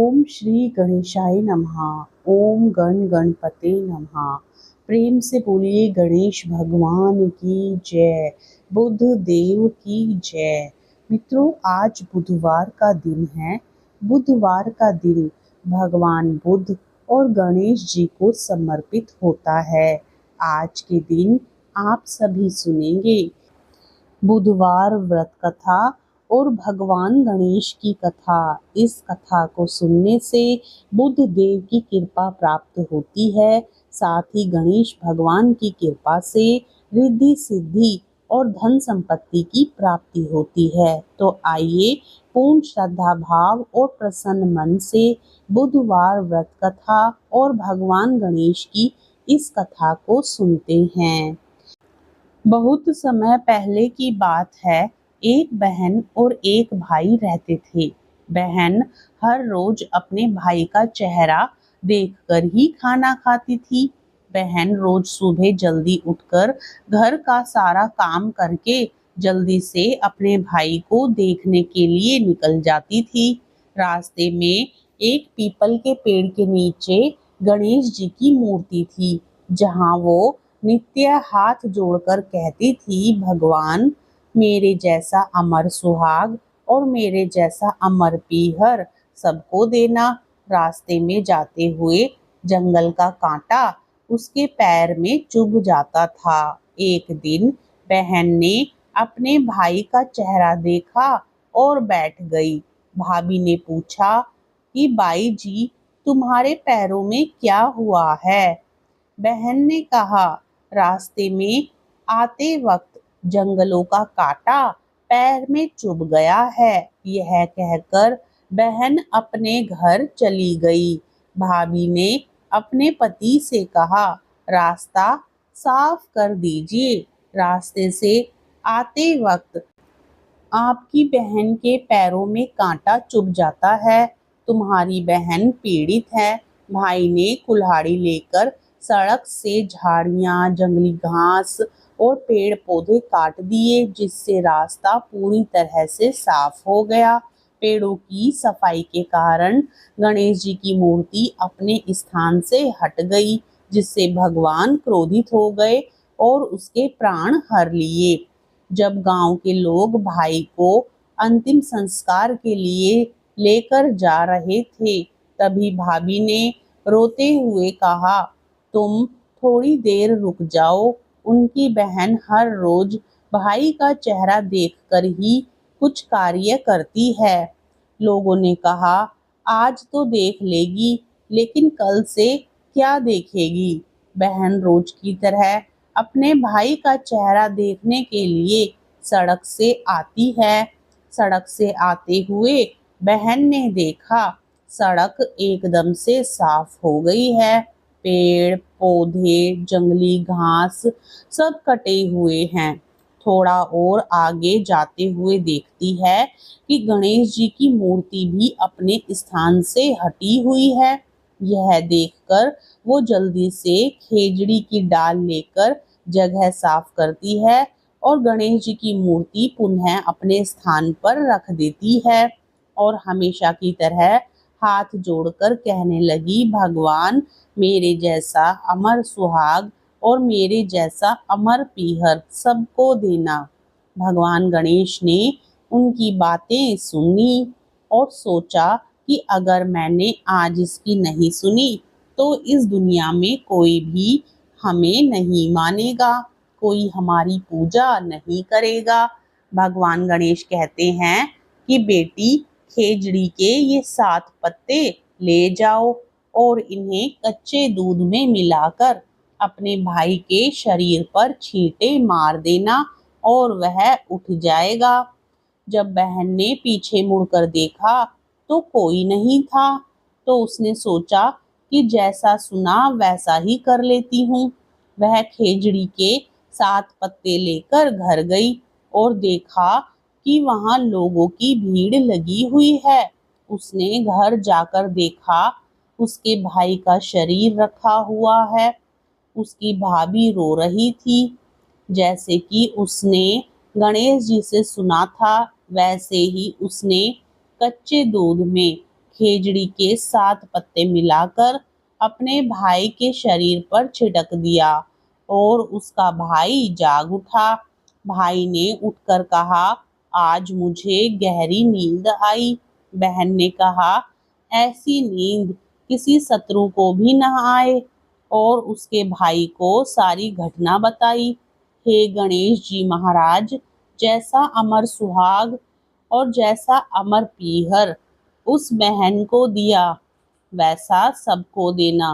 ओम श्री गणेशाय नमः। ओम गण गणपते नमः। प्रेम से बोलिए गणेश भगवान की जय, बुद्ध देव की जय। मित्रों, आज बुधवार का दिन है। बुधवार का दिन भगवान बुद्ध और गणेश जी को समर्पित होता है। आज के दिन आप सभी सुनेंगे बुधवार व्रत कथा और भगवान गणेश की कथा। इस कथा को सुनने से बुद्ध देव की कृपा प्राप्त होती है। साथ ही गणेश भगवान की कृपा से रिद्धि सिद्धि और धन संपत्ति की प्राप्ति होती है। तो आइए पूर्ण श्रद्धा भाव और प्रसन्न मन से बुधवार व्रत कथा और भगवान गणेश की इस कथा को सुनते हैं। बहुत समय पहले की बात है। एक बहन और एक भाई रहते थे। बहन हर रोज अपने भाई का चेहरा देखकर ही खाना खाती थी। बहन रोज सुबह जल्दी उठकर घर का सारा काम करके जल्दी से अपने भाई को देखने के लिए निकल जाती थी। रास्ते में एक पीपल के पेड़ के नीचे गणेश जी की मूर्ति थी, जहाँ वो नित्य हाथ जोड़कर कहती थी, भगवान मेरे जैसा अमर सुहाग और मेरे जैसा अमर पीहर सबको देना। रास्ते में जाते हुए जंगल का कांटा उसके पैर में चुभ जाता था। एक दिन बहन ने अपने भाई का चेहरा देखा और बैठ गई। भाभी ने पूछा कि बाई जी, तुम्हारे पैरों में क्या हुआ है? बहन ने कहा, रास्ते में आते वक्त जंगलों का कांटा पैर में चुभ गया है। यह कहकर बहन अपने घर चली गई। भाभी ने अपने पति से कहा, रास्ता साफ कर दीजिए। रास्ते से आते वक्त आपकी बहन के पैरों में कांटा चुभ जाता है। तुम्हारी बहन पीड़ित है। भाई ने कुल्हाड़ी लेकर सड़क से झाड़ियां, जंगली घास और पेड़ पौधे काट दिए, जिससे रास्ता पूरी तरह से साफ हो गया। पेड़ों की सफाई के कारण गणेश जी की मूर्ति अपने स्थान से हट गई, जिससे भगवान क्रोधित हो गए और उसके प्राण हर लिए। जब गांव के लोग भाई को अंतिम संस्कार के लिए लेकर जा रहे थे, तभी भाभी ने रोते हुए कहा, तुम थोड़ी देर रुक जाओ। उनकी बहन हर रोज भाई का चेहरा देखकर ही कुछ कार्य करती है। लोगों ने कहा, आज तो देख लेगी, लेकिन कल से क्या देखेगी? बहन रोज की तरह अपने भाई का चेहरा देखने के लिए सड़क से आती है। सड़क से आते हुए बहन ने देखा, सड़क एकदम से साफ हो गई है। पेड़ पौधे, जंगली घास सब कटे हुए हैं। थोड़ा और आगे जाते हुए देखती है कि गणेश जी की मूर्ति भी अपने स्थान से हटी हुई है। यह देखकर वो जल्दी से खेजड़ी की डाल लेकर जगह साफ करती है और गणेश जी की मूर्ति पुनः अपने स्थान पर रख देती है और हमेशा की तरह हाथ जोड़कर कहने लगी, भगवान मेरे जैसा अमर सुहाग और मेरे जैसा अमर पीहर सबको देना। भगवान गणेश ने उनकी बातें सुनी और सोचा कि अगर मैंने आज इसकी नहीं सुनी तो इस दुनिया में कोई भी हमें नहीं मानेगा, कोई हमारी पूजा नहीं करेगा। भगवान गणेश कहते हैं कि बेटी, खेजड़ी के ये 7 पत्ते ले जाओ और इन्हें कच्चे दूध में मिलाकर अपने भाई के शरीर पर छींटे मार देना और वह उठ जाएगा। जब बहन ने पीछे मुड़कर देखा तो कोई नहीं था, तो उसने सोचा कि जैसा सुना वैसा ही कर लेती हूँ। वह खेजड़ी के 7 पत्ते लेकर घर गई और देखा कि वहां लोगों की भीड़ लगी हुई है। उसने घर जाकर देखा, उसके भाई का शरीर रखा हुआ है। उसकी भाभी रो रही थी। जैसे कि उसने गणेश जी से सुना था, वैसे ही उसने कच्चे दूध में खेजड़ी के 7 पत्ते मिलाकर अपने भाई के शरीर पर छिड़क दिया और उसका भाई जाग उठा। भाई ने उठकर कहा, आज मुझे गहरी नींद आई। बहन ने कहा, ऐसी नींद किसी शत्रु को भी न आए और उसके भाई को सारी घटना बताई। हे गणेश जी महाराज, जैसा अमर सुहाग और जैसा अमर पीहर उस बहन को दिया, वैसा सबको देना।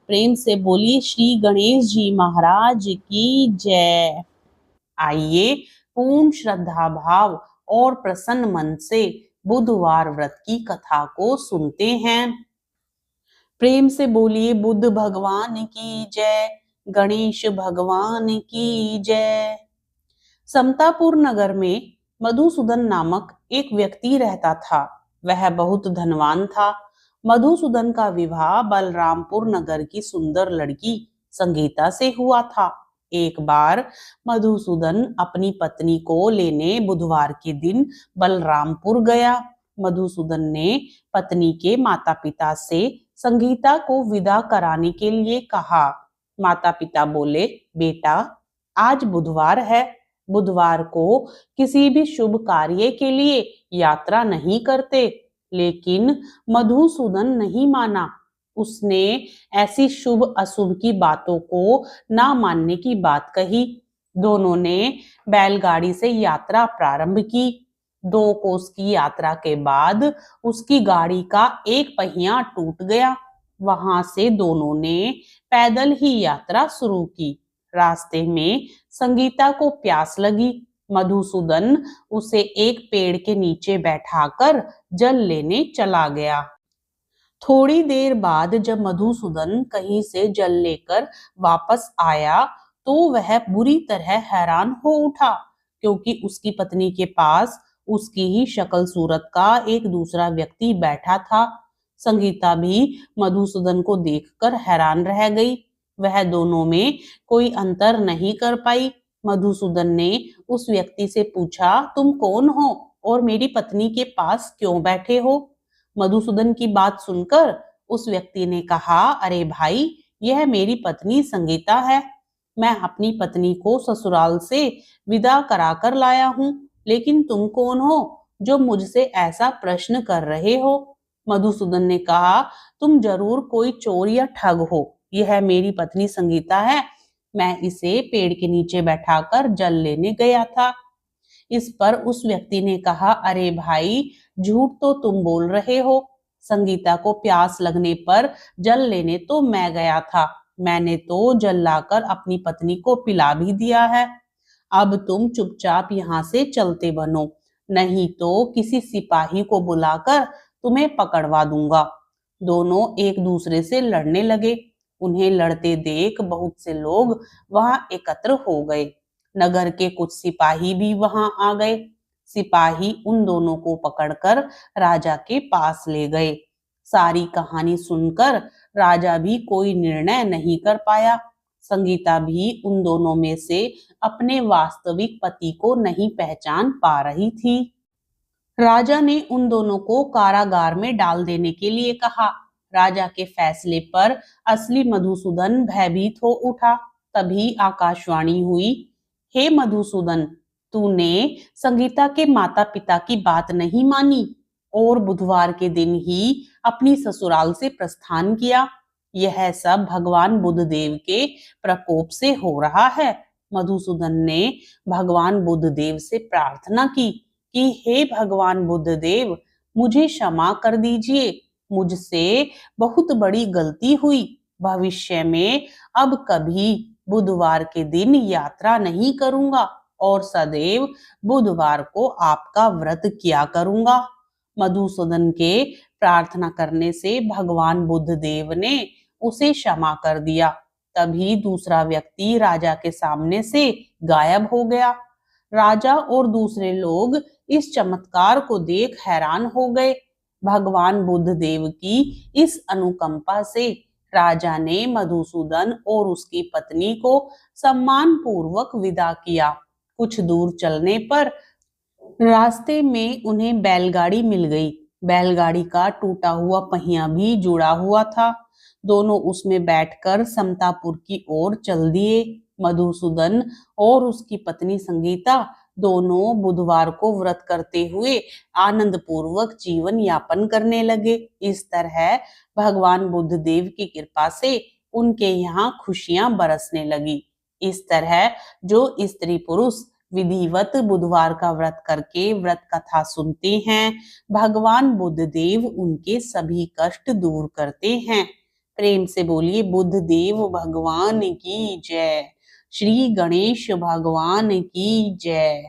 प्रेम से बोलिए श्री गणेश जी महाराज की जय। आइए पूर्ण श्रद्धा भाव और प्रसन्न मन से बुधवार व्रत की कथा को सुनते हैं। प्रेम से बोलिए बुद्ध भगवान की जय, गणेश भगवान की जय। समतापुर नगर में मधुसूदन नामक एक व्यक्ति रहता था। वह बहुत धनवान था। मधुसूदन का विवाह बलरामपुर नगर की सुंदर लड़की संगीता से हुआ था। एक बार मधुसूदन अपनी पत्नी को लेने बुधवार के दिन बलरामपुर गया। मधुसूदन ने पत्नी के माता पिता से संगीता को विदा कराने के लिए कहा। माता पिता बोले, बेटा आज बुधवार है, बुधवार को किसी भी शुभ कार्य के लिए यात्रा नहीं करते। लेकिन मधुसूदन नहीं माना। उसने ऐसी शुभ अशुभ की बातों को ना मानने की बात कही। दोनों ने बैलगाड़ी से यात्रा प्रारंभ की। 2 कोस की यात्रा के बाद उसकी गाड़ी का एक पहिया टूट गया। वहां से दोनों ने पैदल ही यात्रा शुरू की। रास्ते में संगीता को प्यास लगी। मधुसूदन उसे एक पेड़ के नीचे बैठाकर जल लेने चला गया। थोड़ी देर बाद जब मधुसूदन कहीं से जल लेकर वापस आया तो वह बुरी तरह हैरान हो उठा, क्योंकि उसकी पत्नी के पास उसकी ही शक्ल सूरत का एक दूसरा व्यक्ति बैठा था। संगीता भी मधुसूदन को देखकर हैरान रह गई। वह दोनों में कोई अंतर नहीं कर पाई। मधुसूदन ने उस व्यक्ति से पूछा, तुम कौन हो और मेरी पत्नी के पास क्यों बैठे हो? मधुसूदन की बात सुनकर उस व्यक्ति ने कहा, अरे भाई, यह मेरी पत्नी संगीता है। मैं अपनी पत्नी को ससुराल से विदा कराकर लाया हूँ, लेकिन तुम कौन हो जो मुझसे ऐसा प्रश्न कर रहे हो? मधुसूदन ने कहा, तुम जरूर कोई चोर या ठग हो। यह मेरी पत्नी संगीता है। मैं इसे पेड़ के नीचे बैठाकर जल लेने गया था। इस पर उस व्यक्ति ने कहा, अरे भाई, झूठ तो तुम बोल रहे हो। संगीता को प्यास लगने पर जल लेने तो मैं गया था। मैंने तो जल लाकर अपनी पत्नी को पिला भी दिया है। अब तुम चुपचाप यहाँ से चलते बनो, नहीं तो किसी सिपाही को बुलाकर तुम्हें पकड़वा दूंगा। दोनों एक दूसरे से लड़ने लगे। उन्हें लड़ते देख बहुत से लोग वहां एकत्र हो गए। नगर के कुछ सिपाही भी वहां आ गए। सिपाही उन दोनों को पकड़कर राजा के पास ले गए। सारी कहानी सुनकर राजा भी कोई निर्णय नहीं कर पाया। संगीता भी उन दोनों में से अपने वास्तविक पति को नहीं पहचान पा रही थी। राजा ने उन दोनों को कारागार में डाल देने के लिए कहा। राजा के फैसले पर असली मधुसूदन भयभीत हो उठा। तभी आकाशवाणी हुई, हे मधुसूदन, तूने संगीता के माता पिता की बात नहीं मानी और बुधवार के दिन ही अपनी ससुराल से प्रस्थान किया। यह सब भगवान बुद्ध देव के प्रकोप से हो रहा है। मधुसूदन ने भगवान बुद्ध देव से प्रार्थना की कि हे भगवान बुद्ध देव, मुझे क्षमा कर दीजिए। मुझसे बहुत बड़ी गलती हुई। भविष्य में अब कभी बुधवार के दिन यात्रा नहीं करूंगा और सदैव बुधवार को आपका व्रत किया करूंगा। मधुसूदन के प्रार्थना करने से भगवान बुद्ध देव ने उसे क्षमा कर दिया। तभी दूसरा व्यक्ति राजा के सामने से गायब हो गया। राजा और दूसरे लोग इस चमत्कार को देख हैरान हो गए। भगवान बुद्ध देव की इस अनुकंपा से राजा ने मधुसूदन और उसकी पत्नी को सम्मान पूर्वक विदा किया। कुछ दूर चलने पर रास्ते में उन्हें बैलगाड़ी मिल गई। बैलगाड़ी का टूटा हुआ पहिया भी जुड़ा हुआ था। दोनों उसमें बैठकर समतापुर की ओर चल दिए। मधुसूदन और उसकी पत्नी संगीता दोनों बुधवार को व्रत करते हुए आनंद पूर्वक जीवन यापन करने लगे। इस तरह भगवान बुद्ध देव की कृपा से उनके यहाँ खुशियां बरसने लगी। इस तरह जो स्त्री पुरुष विधिवत बुधवार का व्रत करके व्रत कथा सुनते हैं, भगवान बुद्ध देव उनके सभी कष्ट दूर करते हैं। प्रेम से बोलिए बुद्ध देव भगवान की जय। श्री गणेश भगवान की जय।